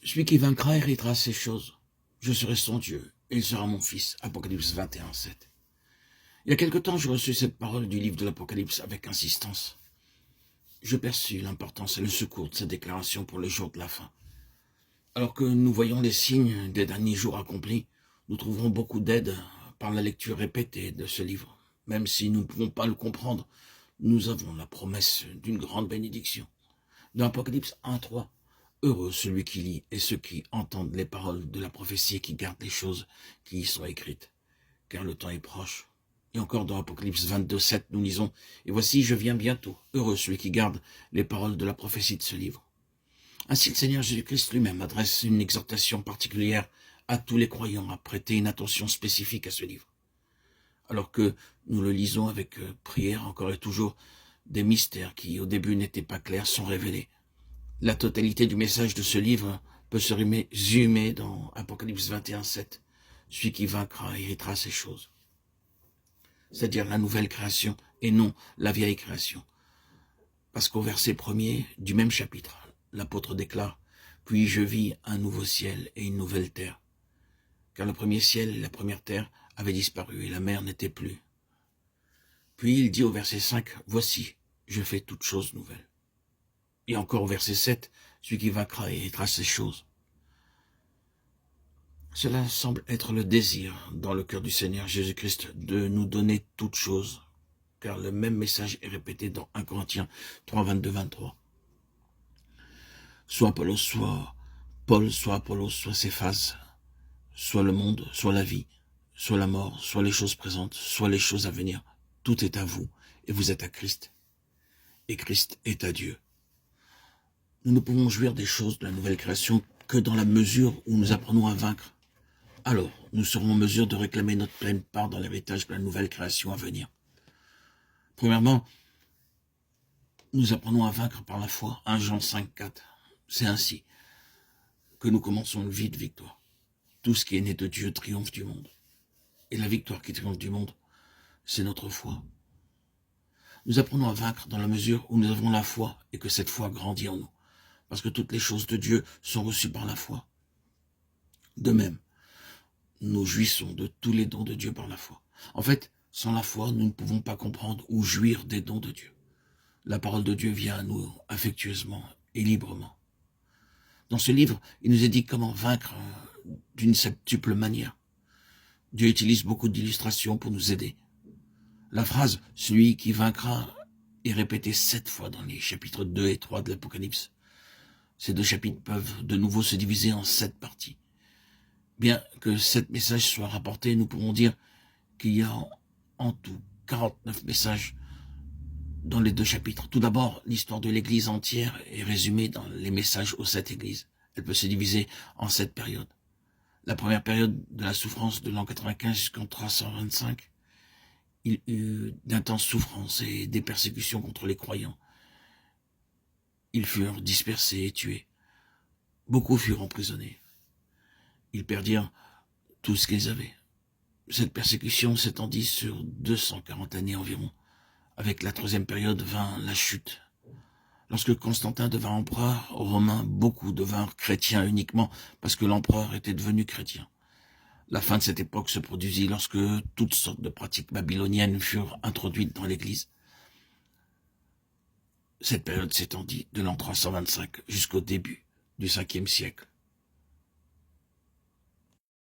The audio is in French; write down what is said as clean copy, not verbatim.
Celui qui vaincra héritera ces choses. Je serai son Dieu, et il sera mon fils. Apocalypse 21, 7. Il y a quelque temps, j'ai reçu cette parole du livre de l'Apocalypse avec insistance. Je perçus l'importance et le secours de cette déclaration pour le jour de la fin. Alors que nous voyons les signes des derniers jours accomplis, nous trouverons beaucoup d'aide par la lecture répétée de ce livre. Même si nous ne pouvons pas le comprendre, nous avons la promesse d'une grande bénédiction. Dans Apocalypse 1, 3, heureux celui qui lit et ceux qui entendent les paroles de la prophétie et qui gardent les choses qui y sont écrites, car le temps est proche. Et encore dans Apocalypse 22, 7, nous lisons « Et voici, je viens bientôt, heureux celui qui garde les paroles de la prophétie de ce livre. » Ainsi, le Seigneur Jésus-Christ lui-même adresse une exhortation particulière à tous les croyants à prêter une attention spécifique à ce livre. Alors que nous le lisons avec prière encore et toujours, des mystères qui au début n'étaient pas clairs sont révélés. La totalité du message de ce livre peut se résumer dans Apocalypse 21, 7. Celui qui vaincra héritera ces choses. C'est-à-dire la nouvelle création et non la vieille création. Parce qu'au verset 1er du même chapitre, l'apôtre déclare « Puis je vis un nouveau ciel et une nouvelle terre. » Car le premier ciel et la première terre avaient disparu et la mer n'était plus. Puis il dit au verset 5 « Voici, je fais toutes choses nouvelles. » Et encore au verset 7, celui qui vaincra héritera ces choses. Cela semble être le désir dans le cœur du Seigneur Jésus-Christ de nous donner toutes choses, car le même message est répété dans 1 Corinthiens 3, 22, 23. Soit Apollos, soit Paul, soit Apollos, soit Céphas, soit le monde, soit la vie, soit la mort, soit les choses présentes, soit les choses à venir. Tout est à vous, et vous êtes à Christ, et Christ est à Dieu. Nous ne pouvons jouir des choses de la nouvelle création que dans la mesure où nous apprenons à vaincre. Alors, nous serons en mesure de réclamer notre pleine part dans l'héritage de la nouvelle création à venir. Premièrement, nous apprenons à vaincre par la foi. 1 Jean 5, 4. C'est ainsi que nous commençons une vie de victoire. Tout ce qui est né de Dieu triomphe du monde. Et la victoire qui triomphe du monde, c'est notre foi. Nous apprenons à vaincre dans la mesure où nous avons la foi et que cette foi grandit en nous. Parce que toutes les choses de Dieu sont reçues par la foi. De même, nous jouissons de tous les dons de Dieu par la foi. En fait, sans la foi, nous ne pouvons pas comprendre ou jouir des dons de Dieu. La parole de Dieu vient à nous affectueusement et librement. Dans ce livre, il nous est dit comment vaincre d'une septuple manière. Dieu utilise beaucoup d'illustrations pour nous aider. La phrase « celui qui vaincra » est répétée 7 fois dans les chapitres 2 et 3 de l'Apocalypse. Ces 2 chapitres peuvent de nouveau se diviser en 7 parties. Bien que 7 messages soient rapportés, nous pourrons dire qu'il y a en tout 49 messages dans les 2 chapitres. Tout d'abord, l'histoire de l'Église entière est résumée dans les messages aux 7 églises. Elle peut se diviser en 7 périodes. La première période de la souffrance de l'an 95 jusqu'en 325, il y eut d'intenses souffrances et des persécutions contre les croyants. Ils furent dispersés et tués. Beaucoup furent emprisonnés. Ils perdirent tout ce qu'ils avaient. Cette persécution s'étendit sur 240 années environ. Avec la 3e période vint la chute. Lorsque Constantin devint empereur romain, beaucoup devinrent chrétiens uniquement parce que l'empereur était devenu chrétien. La fin de cette époque se produisit lorsque toutes sortes de pratiques babyloniennes furent introduites dans l'Église. Cette période s'étendit de l'an 325 jusqu'au début du 5e siècle.